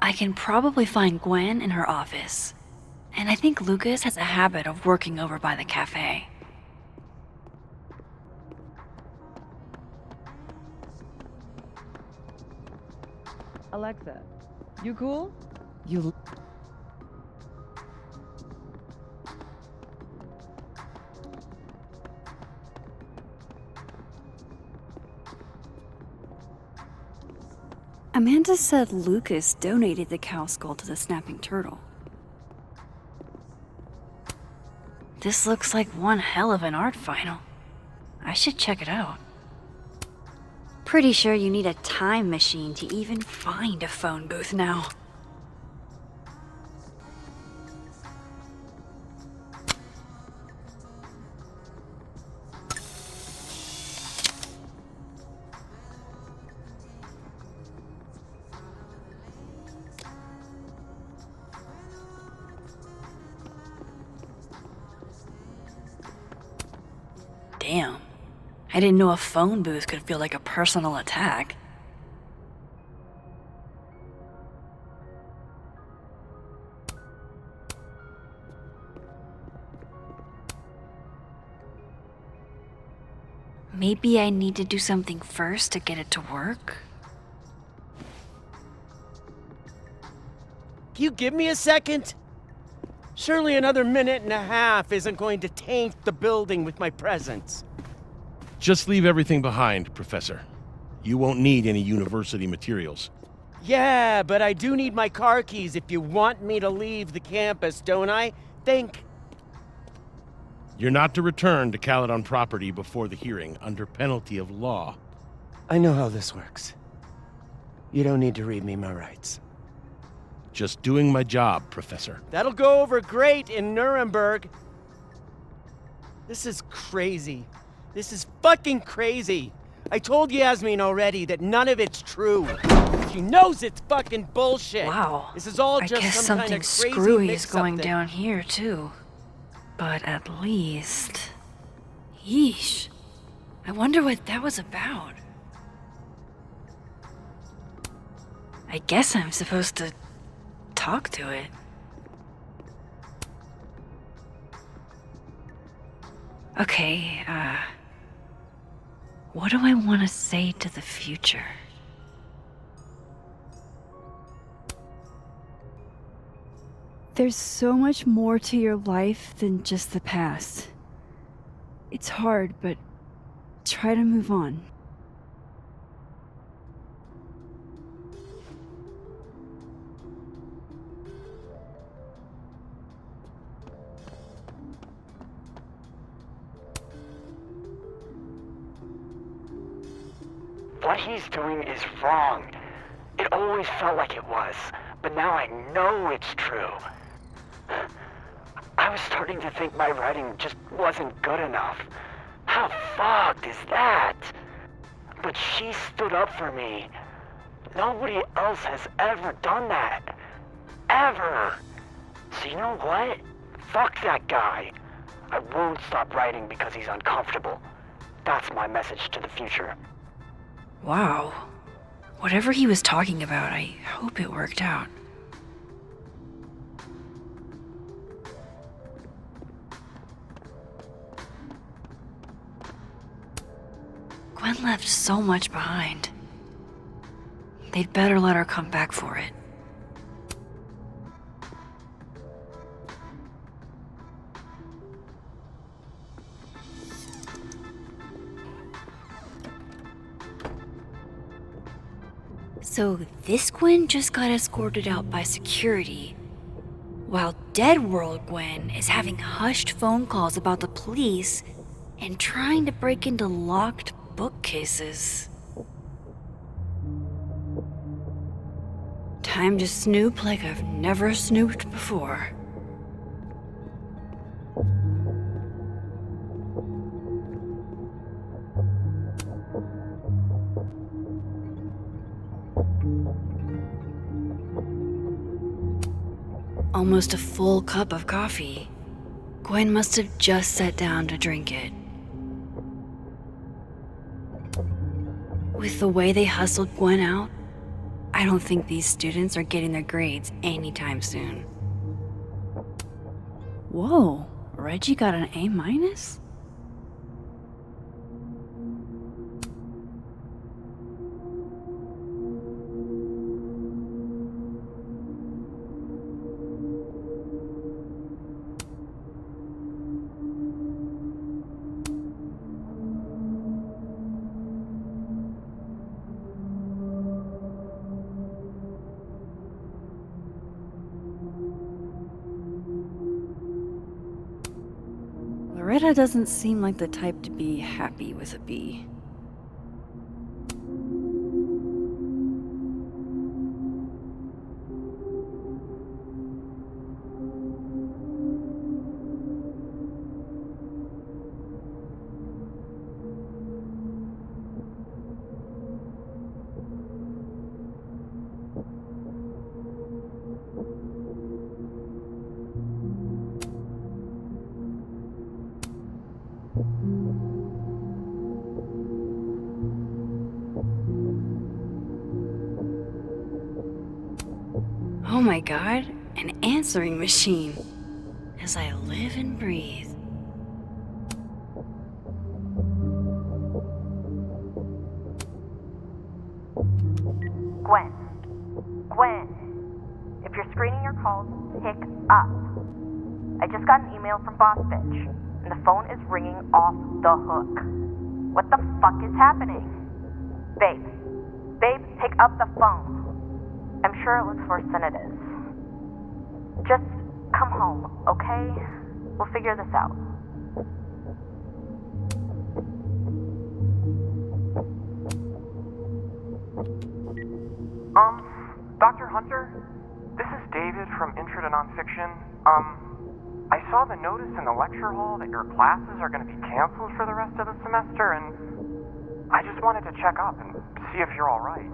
I can probably find Gwen in her office. And I think Lucas has a habit of working over by the cafe. Alexa, you cool? Amanda said Lucas donated the cow skull to the snapping turtle. This looks like one hell of an art final. I should check it out. Pretty sure you need a time machine to even find a phone booth now. Damn. I didn't know a phone booth could feel like a personal attack. Maybe I need to do something first to get it to work? Can you give me a second? Surely another minute and a half isn't going to taint the building with my presence. Just leave everything behind, Professor. You won't need any university materials. Yeah, but I do need my car keys if you want me to leave the campus, don't I? Think. You're not to return to Caledon property before the hearing, under penalty of law. I know how this works. You don't need to read me my rights. Just doing my job, Professor. That'll go over great in Nuremberg. This is crazy. This is fucking crazy. I told Yasmin already that none of it's true. She knows it's fucking bullshit. Wow. This is all I just guess some something kind of crazy screwy is mix-up going thing. down here, too. But at least... Yeesh. I wonder what that was about. I guess I'm supposed to talk to it. Okay, what do I want to say to the future? There's so much more to your life than just the past. It's hard, but try to move on. What he's doing is wrong. It always felt like it was, but now I know it's true. I was starting to think my writing just wasn't good enough. How fucked is that? But she stood up for me. Nobody else has ever done that. Ever. So you know what? Fuck that guy. I won't stop writing because he's uncomfortable. That's my message to the future. Wow. Whatever he was talking about, I hope it worked out. Gwen left so much behind. They'd better let her come back for it. So this Gwen just got escorted out by security, while Dead World Gwen is having hushed phone calls about the police and trying to break into locked bookcases. Time to snoop like I've never snooped before. Almost a full cup of coffee. Gwen must have just sat down to drink it. With the way they hustled Gwen out, I don't think these students are getting their grades anytime soon. Whoa, Reggie got an A minus? Loretta doesn't seem like the type to be happy with a B. Oh my god, an answering machine. As I live and breathe. Gwen. Gwen. If you're screening your calls, pick up. I just got an email from Boss Bitch, and the phone is ringing off the hook. What the fuck is happening? Babe. Babe, pick up the phone. I'm sure it looks worse than it is. Just come home, okay? We'll figure this out. Dr. Hunter? This is David from Intro to Nonfiction. I saw the notice in the lecture hall that your classes are going to be canceled for the rest of the semester, and I just wanted to check up and see if you're all right.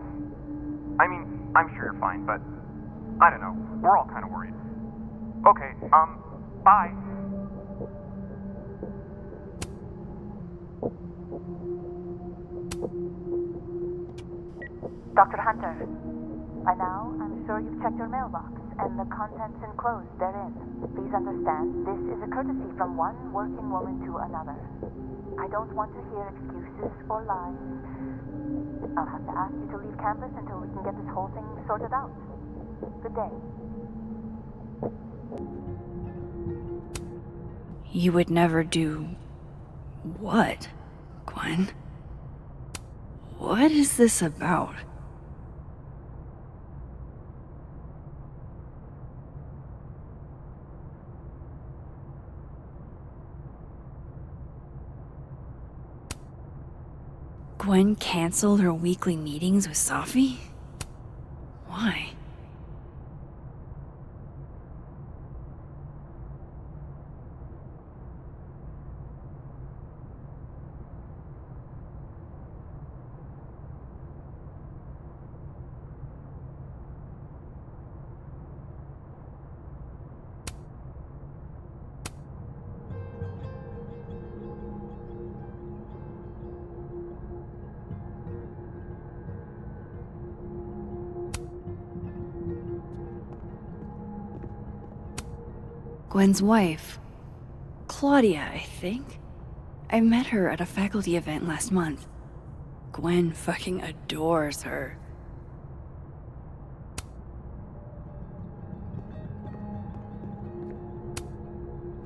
I mean, I'm sure you're fine, but I don't know. We're all kind of worried. Okay, bye. Dr. Hunter, by now, I'm sure you've checked your mailbox, and the contents enclosed therein. Please understand, this is a courtesy from one working woman to another. I don't want to hear excuses or lies. I'll have to ask you to leave campus until we can get this whole thing sorted out. Good day. You would never do... what, Gwen? What is this about? Gwen canceled her weekly meetings with Safi? Why? Gwen's wife, Claudia, I think. I met her at a faculty event last month. Gwen fucking adores her.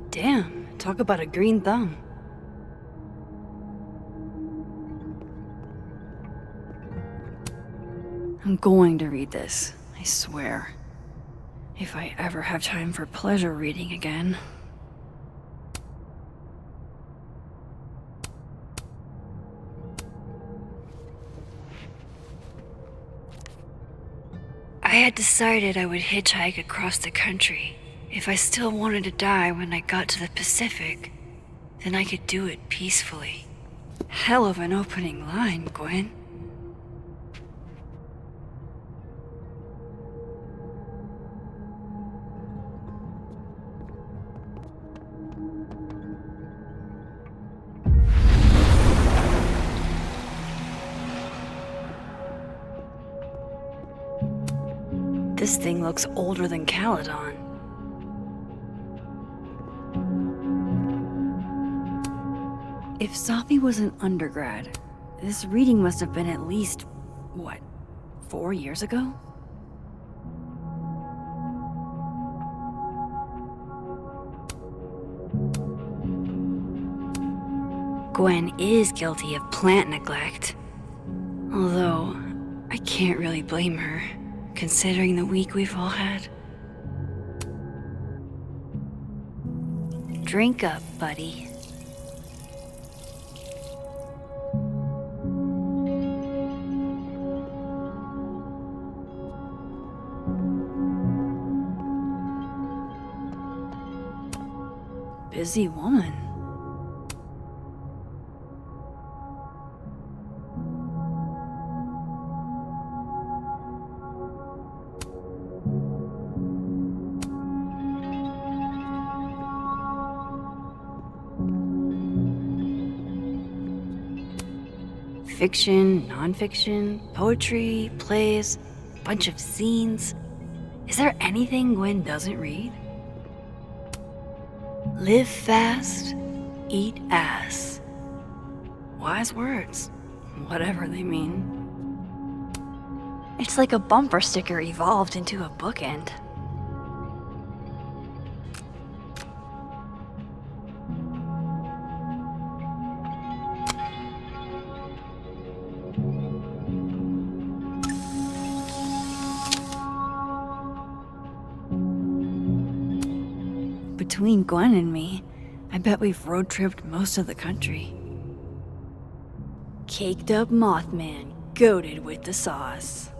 Damn, talk about a green thumb. I'm going to read this, I swear. If I ever have time for pleasure reading again. I had decided I would hitchhike across the country. If I still wanted to die when I got to the Pacific, then I could do it peacefully. Hell of an opening line, Gwen. This thing looks older than Caledon. If Safi was an undergrad, this reading must have been at least, 4 years ago? Gwen is guilty of plant neglect. Although, I can't really blame her, considering the week we've all had. Drink up, buddy. Busy woman. Fiction, nonfiction, poetry, plays, bunch of zines. Is there anything Gwen doesn't read? Live fast, eat ass. Wise words, whatever they mean. It's like a bumper sticker evolved into a bookend. Between Gwen and me, I bet we've road-tripped most of the country. Caked up Mothman, goated with the sauce.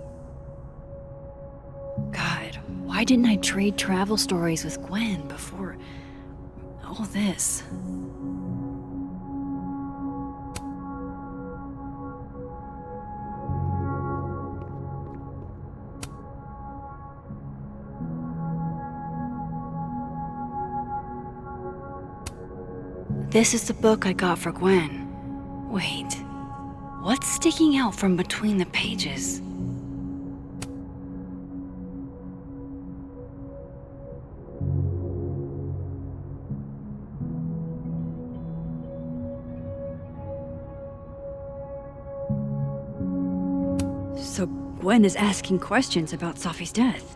God, why didn't I trade travel stories with Gwen before all this? This is the book I got for Gwen. Wait, what's sticking out from between the pages? So Gwen is asking questions about Safi's death.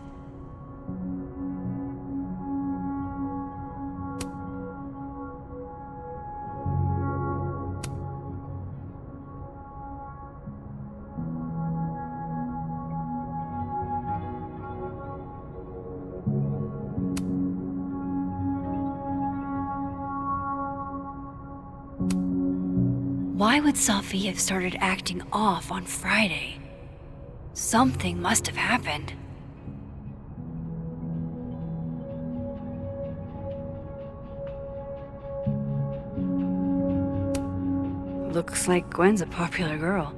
Why would Safi have started acting off on Friday? Something must have happened. Looks like Gwen's a popular girl.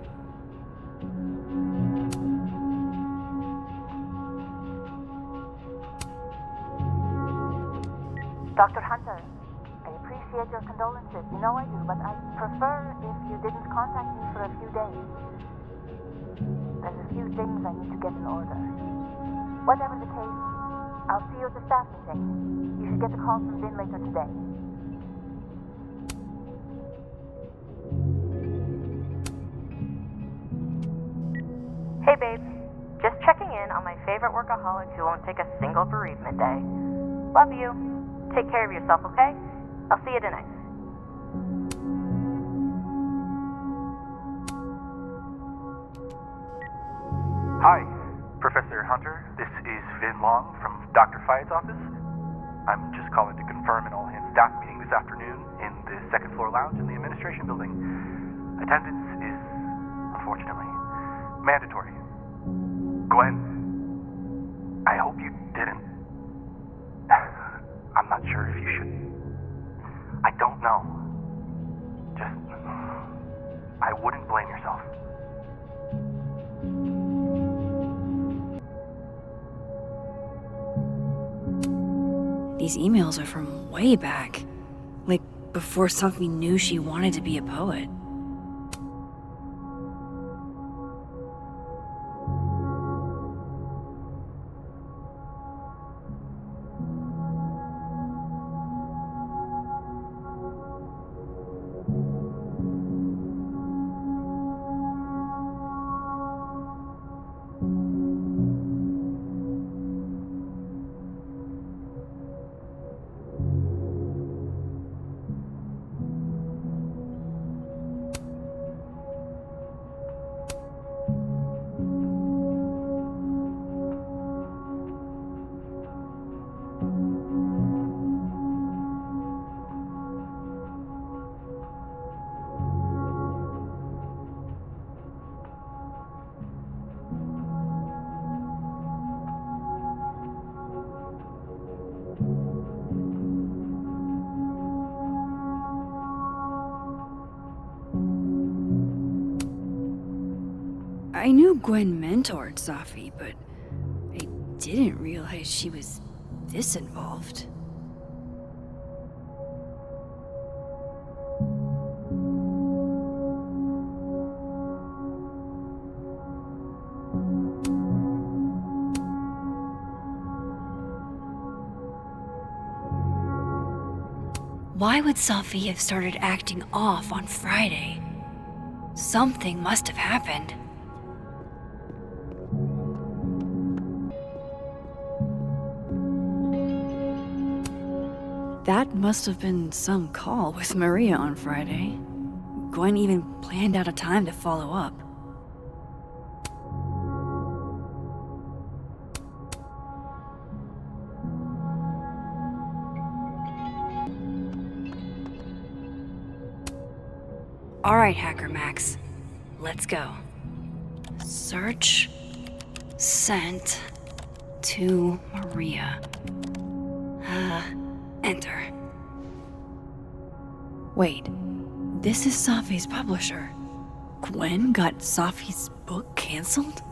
Dr. Hunter, I appreciate your condolences. You know I do, but I'd prefer if you didn't contact me for a few days. There's a few things I need to get in order. Whatever the case, I'll see you at the staff meeting. You should get a call from Vin later today. Hey babe, just checking in on my favorite workaholic who won't take a single bereavement day. Love you. Take care of yourself, okay? I'll see you tonight. Hi, Professor Hunter. This is Vin Long from Dr. Fayette's office. I'm just calling to confirm an all-hands staff meeting this afternoon in the second floor lounge in the administration building. Attendance is, unfortunately, mandatory. Gwen, I hope you didn't. I'm not sure if you should. I don't know. Just, I wouldn't blame yourself. These emails are from way back. Like, before Safi knew she wanted to be a poet. I knew Gwen mentored Safi, but I didn't realize she was this involved. Why would Safi have started acting off on Friday? Something must have happened. That must have been some call with Maria on Friday. Gwen even planned out a time to follow up. All right, Hacker Max, let's go. Search sent to Maria. Enter. Wait, this is Safi's publisher. Gwen got Safi's book canceled?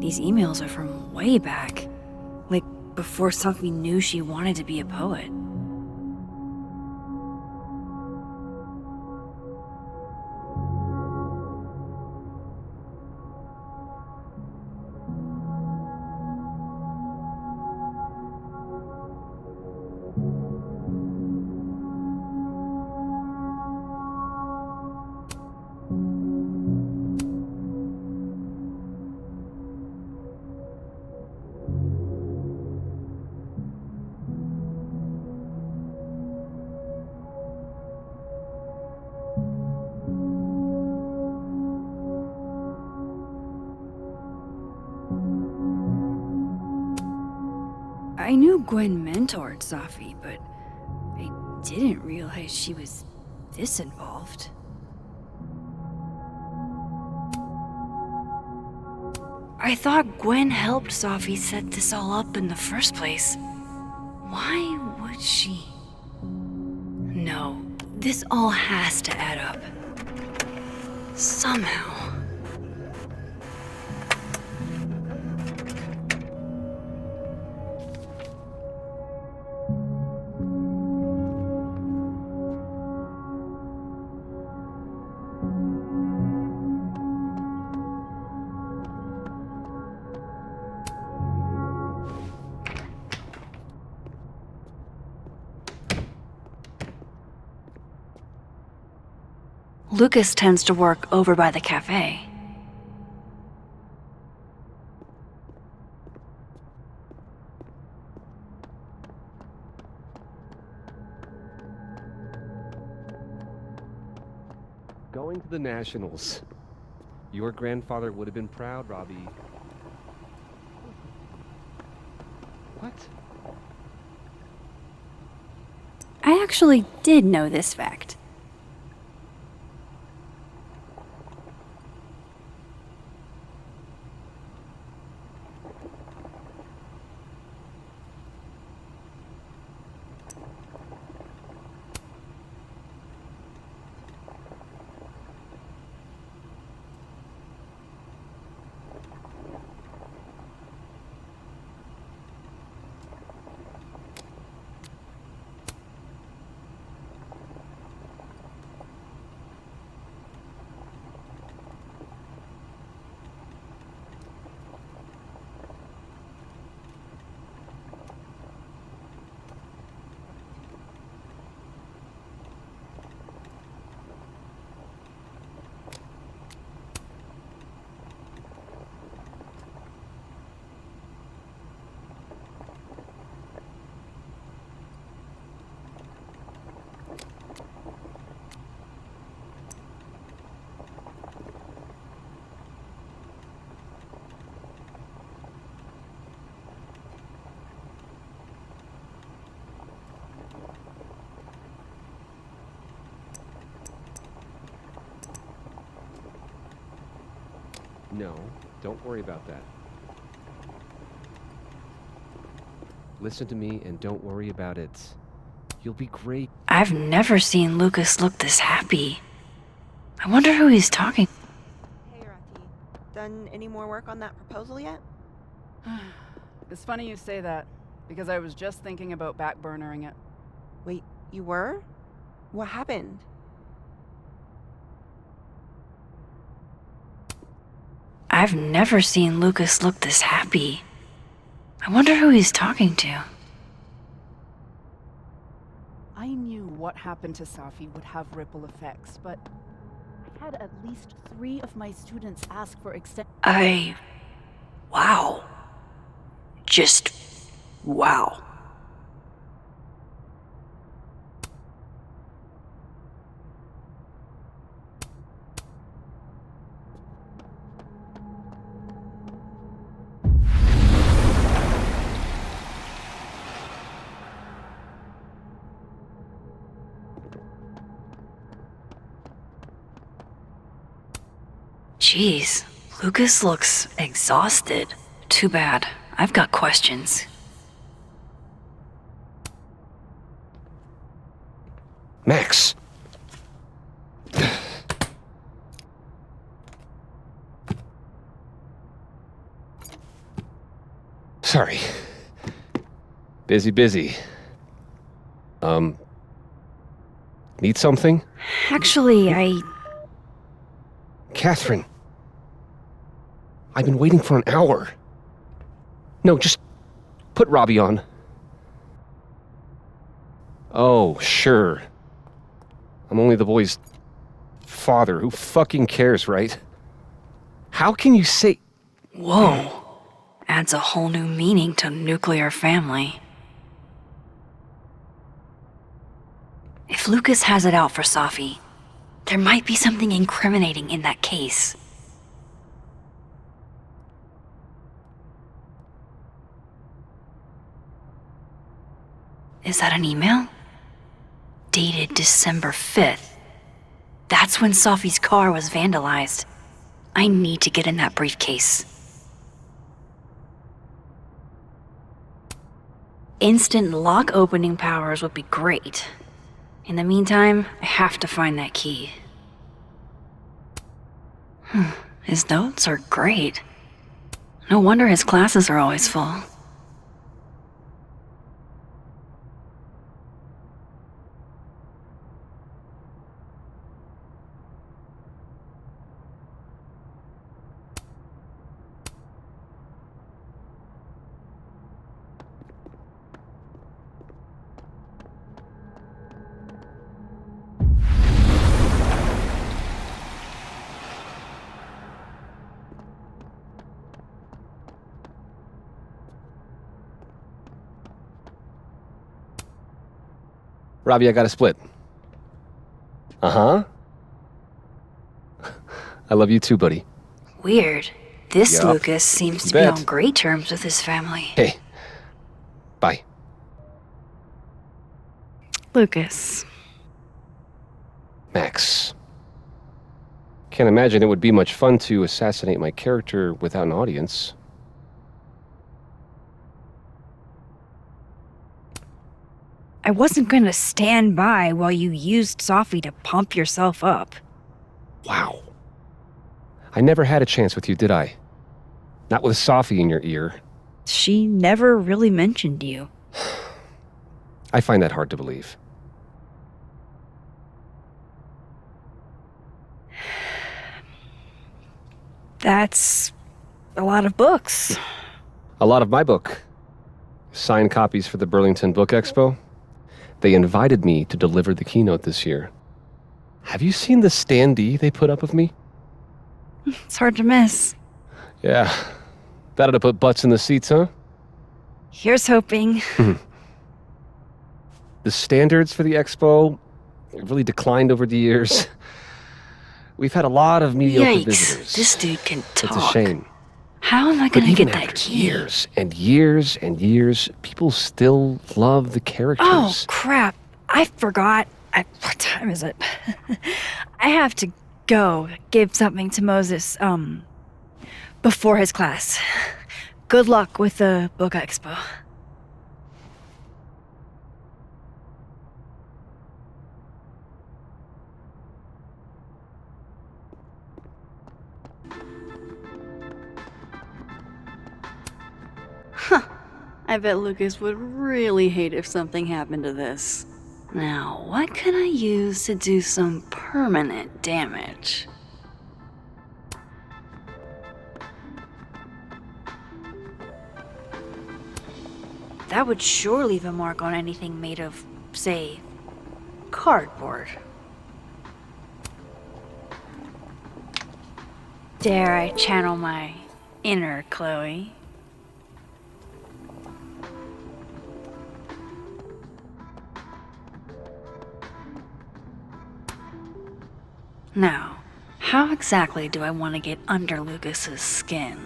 These emails are from way back. Like, before Safi knew she wanted to be a poet. I knew Gwen mentored Safi, but I didn't realize she was this involved. I thought Gwen helped Safi set this all up in the first place. Why would she? No, this all has to add up. Somehow. Lucas tends to work over by the cafe. Going to the Nationals. Your grandfather would have been proud, Robbie. What? I actually did know this fact. No, don't worry about that. Listen to me and don't worry about it. You'll be great. I've never seen Lucas look this happy. I wonder who he's talking. Hey, Rati. Done any more work on that proposal yet? It's funny you say that, because I was just thinking about backburnering it. Wait, you were? What happened? I've never seen Lucas look this happy. I wonder who he's talking to. I knew what happened to Safi would have ripple effects, but I had at least 3 of my students ask for Wow. Just wow. Jeez, Lucas looks exhausted. Too bad. I've got questions. Max! Sorry. Busy. Need something? Actually, Catherine. I've been waiting for an hour. No, just put Robbie on. Oh, sure. I'm only the boy's father. Who fucking cares, right? How can you say... Whoa. Adds a whole new meaning to nuclear family. If Lucas has it out for Safi, there might be something incriminating in that case. Is that an email? Dated December 5th. That's when Safi's car was vandalized. I need to get in that briefcase. Instant lock opening powers would be great. In the meantime, I have to find that key. His notes are great. No wonder his classes are always full. Robbie, I got a split. Uh-huh. I love you too, buddy. Weird. This Yup. Lucas seems to be Bet. on great terms with his family. Hey. Bye. Lucas. Max. Can't imagine it would be much fun to assassinate my character without an audience. I wasn't gonna stand by while you used Safi to pump yourself up. Wow. I never had a chance with you, did I? Not with Safi in your ear. She never really mentioned you. I find that hard to believe. That's a lot of books. A lot of my book. Signed copies for the Burlington Book Expo. They invited me to deliver the keynote this year. Have you seen the standee they put up of me? It's hard to miss. Yeah. That ought to put butts in the seats, huh? Here's hoping. The standards for the expo really declined over the years. We've had a lot of mediocre visitors. This dude can talk. It's a shame. How am I But gonna even get that after key? years and years and years, people still love the characters. Oh, crap. I forgot. What time is it? I have to go give something to Moses. before his class. Good luck with the book expo. I bet Lucas would really hate if something happened to this. Now, what can I use to do some permanent damage? That would sure leave a mark on anything made of, say, cardboard. Dare I channel my inner Chloe? Now, how exactly do I want to get under Lucas's skin?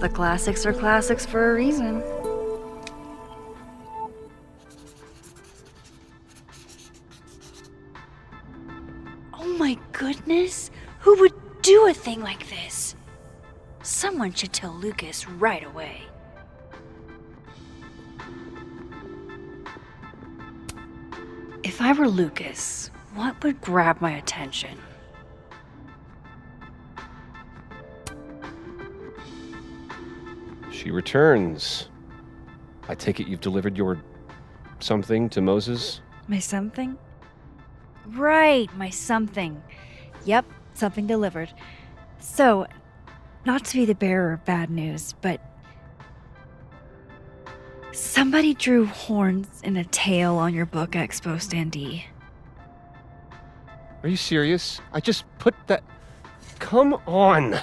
The classics are classics for a reason. Oh my goodness! Who would do a thing like this? Someone should tell Lucas right away. If I were Lucas, what would grab my attention? She returns. I take it you've delivered your something to Moses? My something? Right, my something. Yep, something delivered. So, not to be the bearer of bad news, but somebody drew horns and a tail on your book expo standee. Are you serious? I just put that... Come on!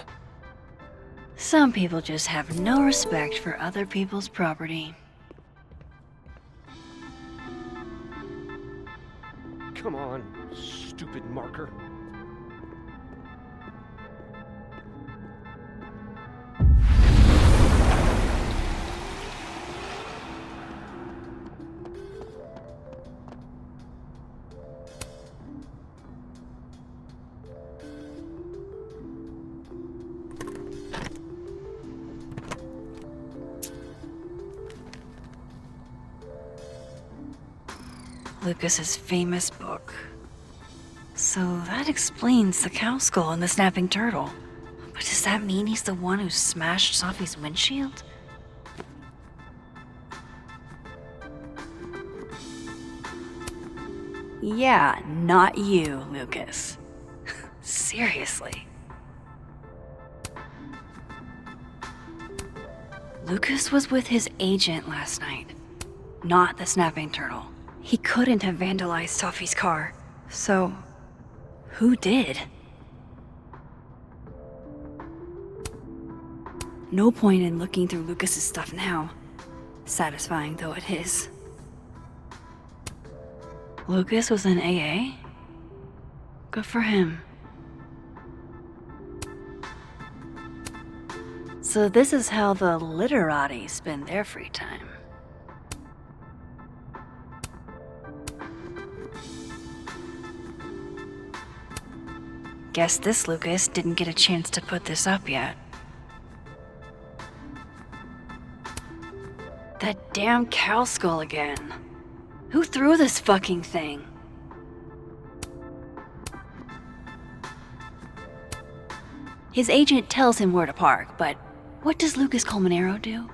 Some people just have no respect for other people's property. Come on, stupid marker. Lucas's famous book. So that explains the cow skull and the snapping turtle. But does that mean he's the one who smashed Safi's windshield? Yeah, not you, Lucas. Seriously. Lucas was with his agent last night, not the snapping turtle. He couldn't have vandalized Safi's car, so who did? No point in looking through Lucas's stuff now, satisfying though it is. Lucas was in AA? Good for him. So this is how the literati spend their free time. Guess this Lucas didn't get a chance to put this up yet. That damn cow skull again. Who threw this fucking thing? His agent tells him where to park, but what does Lucas Colmenero do?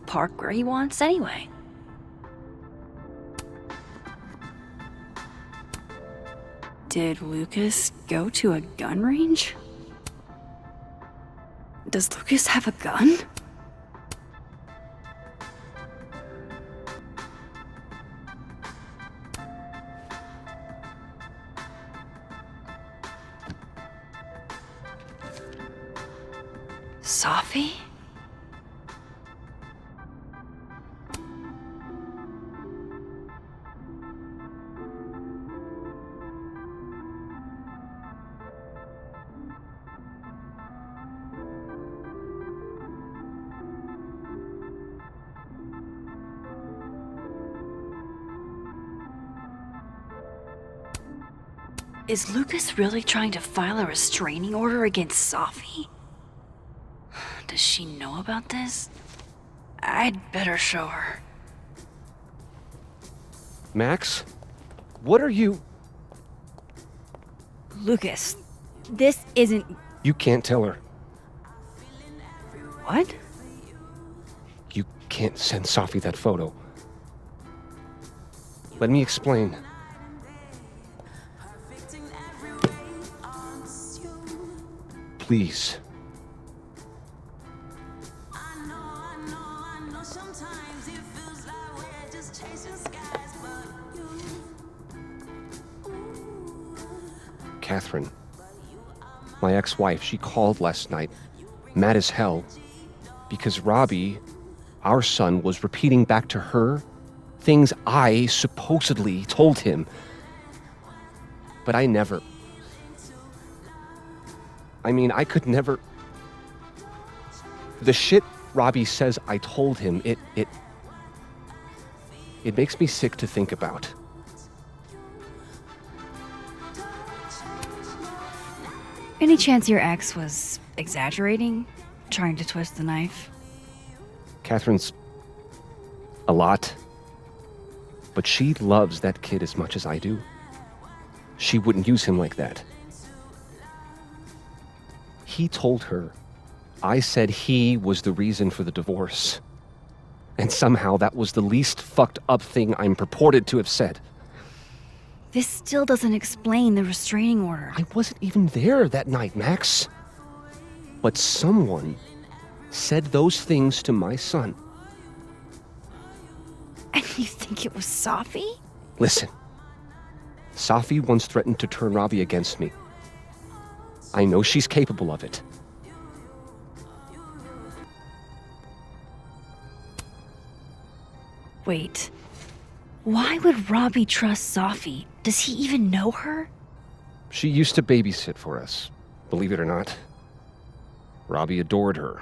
Park where he wants anyway. Did Lucas go to a gun range? Does Lucas have a gun? Safi? Is Lucas really trying to file a restraining order against Safi? Does she know about this? I'd better show her. Max? What are you... Lucas, this isn't... You can't tell her. What? You can't send Safi that photo. Let me explain. Please. Catherine, my ex-wife, she called last night, mad as hell, because Robbie, our son, was repeating back to her things I supposedly told him. But I never... I could never... The shit Robbie says I told him, it makes me sick to think about. Any chance your ex was exaggerating? Trying to twist the knife? Catherine's a lot. But she loves that kid as much as I do. She wouldn't use him like that. He told her I said he was the reason for the divorce. And somehow that was the least fucked up thing I'm purported to have said. This still doesn't explain the restraining order. I wasn't even there that night, Max. But someone said those things to my son. And you think it was Safi? Listen, Safi once threatened to turn Robbie against me. I know she's capable of it. Wait. Why would Robbie trust Safi? Does he even know her? She used to babysit for us, believe it or not. Robbie adored her.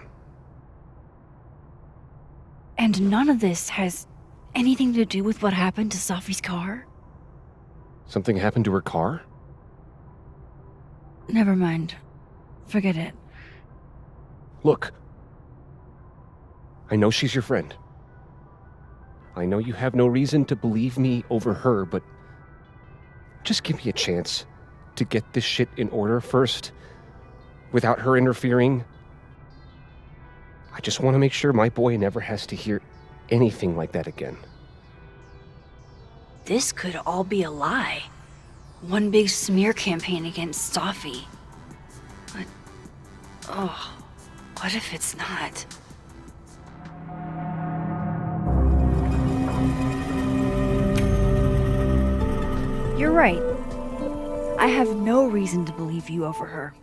And none of this has anything to do with what happened to Safi's car? Something happened to her car? Never mind. Forget it. Look. I know she's your friend. I know you have no reason to believe me over her, but just give me a chance to get this shit in order first, without her interfering. I just want to make sure my boy never has to hear anything like that again. This could all be a lie. One big smear campaign against Safi. But, what if it's not? You're right. I have no reason to believe you over her.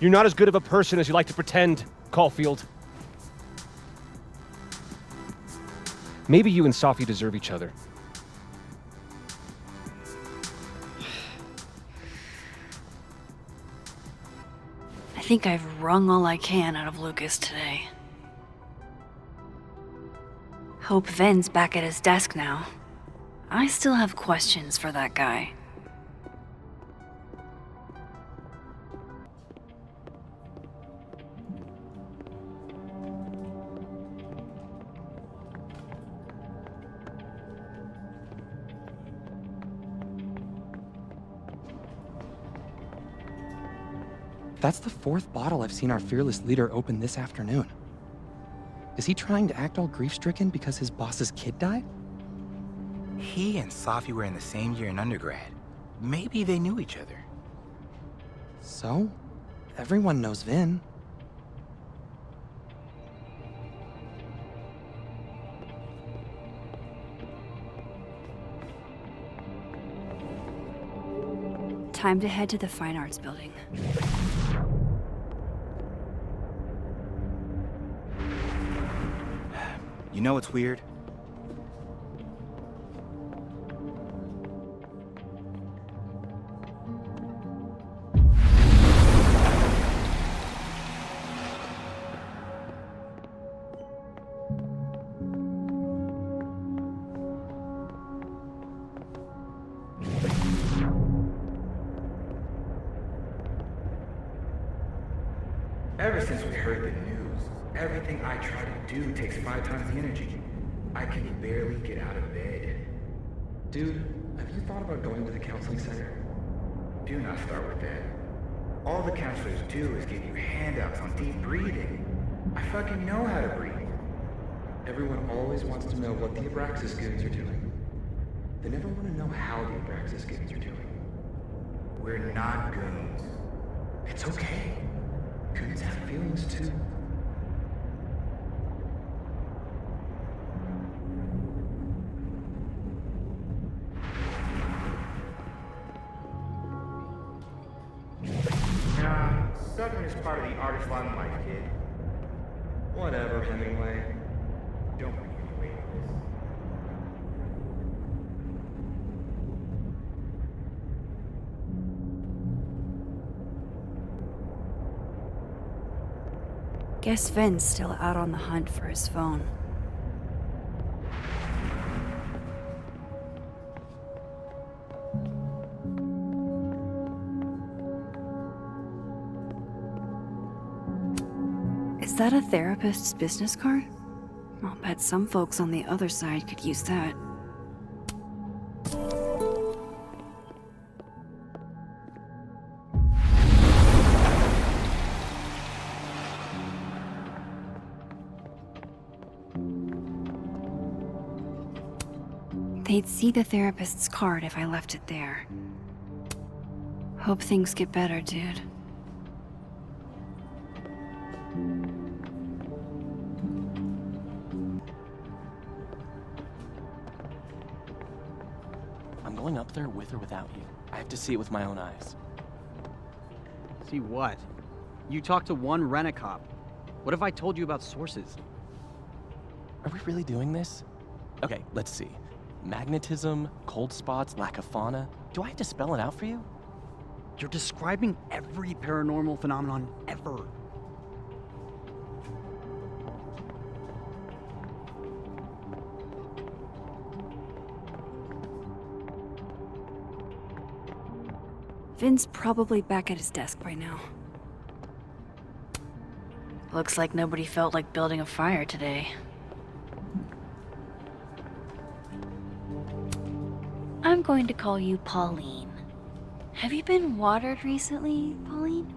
You're not as good of a person as you like to pretend, Caulfield. Maybe you and Safi deserve each other. I think I've wrung all I can out of Lucas today. Hope Ven's back at his desk now. I still have questions for that guy. That's the fourth bottle I've seen our fearless leader open this afternoon. Is he trying to act all grief-stricken because his boss's kid died? He and Safi were in the same year in undergrad. Maybe they knew each other. So? Everyone knows Vin. Time to head to the Fine Arts Building. You know what's weird? Ever since we heard the news, everything I try to do takes 5 times the energy. I can barely get out of bed. Dude, have you thought about going to the counseling center? Do not start with that. All the counselors do is give you handouts on deep breathing. I fucking know how to breathe. Everyone always wants to know what the Abraxas goons are doing. They never want to know how the Abraxas goons are doing. We're not goons. It's okay. Goons have feelings too. Nah, suffering is part of the artist limelight, kid. Whatever, Hemingway. Don't bring any weight on this. Guess Vin's still out on the hunt for his phone. Is that a therapist's business card? I'll bet some folks on the other side could use that. They'd see the therapist's card if I left it there. Hope things get better, dude. I'm going up there with or without you. I have to see it with my own eyes. See what? You talked to one rent-a-cop. What if I told you about sources? Are we really doing this? Okay, let's see. Magnetism, cold spots, lack of fauna. Do I have to spell it out for you? You're describing every paranormal phenomenon ever. Vin's probably back at his desk by now. Looks like nobody felt like building a fire today. I'm going to call you Pauline. Have you been watered recently, Pauline?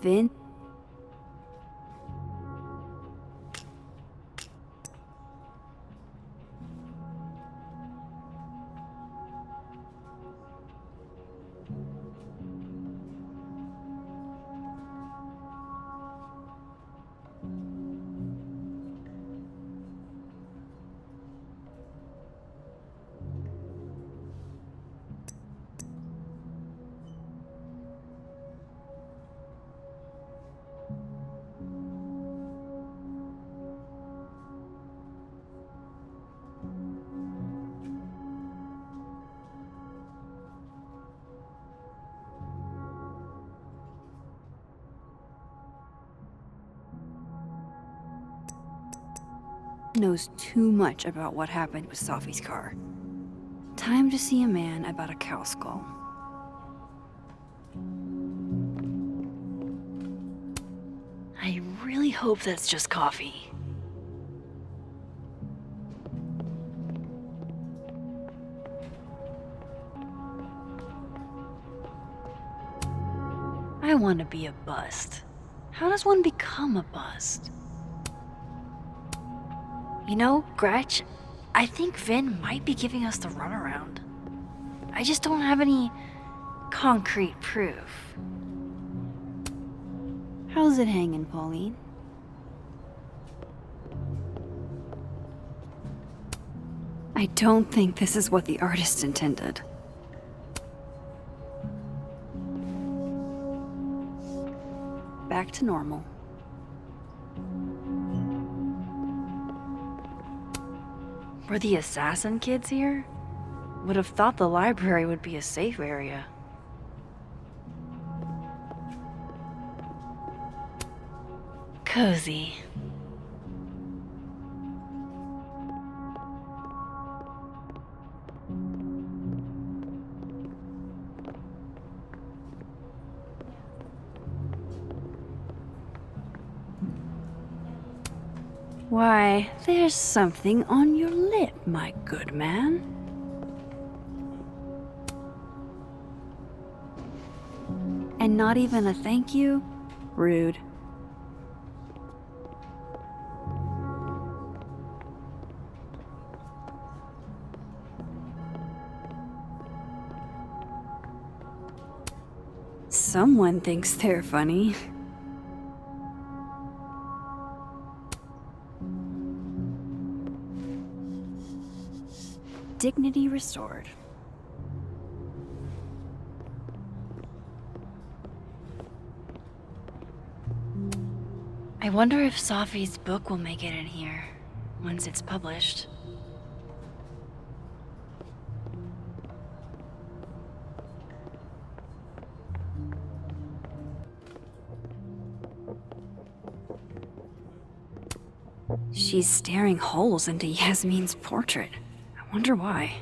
Vin? Knows too much about what happened with Safi's car. Time to see a man about a cow skull. I really hope that's just coffee. I want to be a bust. How does one become a bust? You know, Gretch, I think Vin might be giving us the runaround. I just don't have any concrete proof. How's it hanging, Pauline? I don't think this is what the artist intended. Back to normal. Were the assassin kids here? Would have thought the library would be a safe area. Cozy. Why, there's something on your lip, my good man. And not even a thank you? Rude. Someone thinks they're funny. Dignity restored. I wonder if Safi's book will make it in here once it's published. She's staring holes into Yasmin's portrait. I wonder why.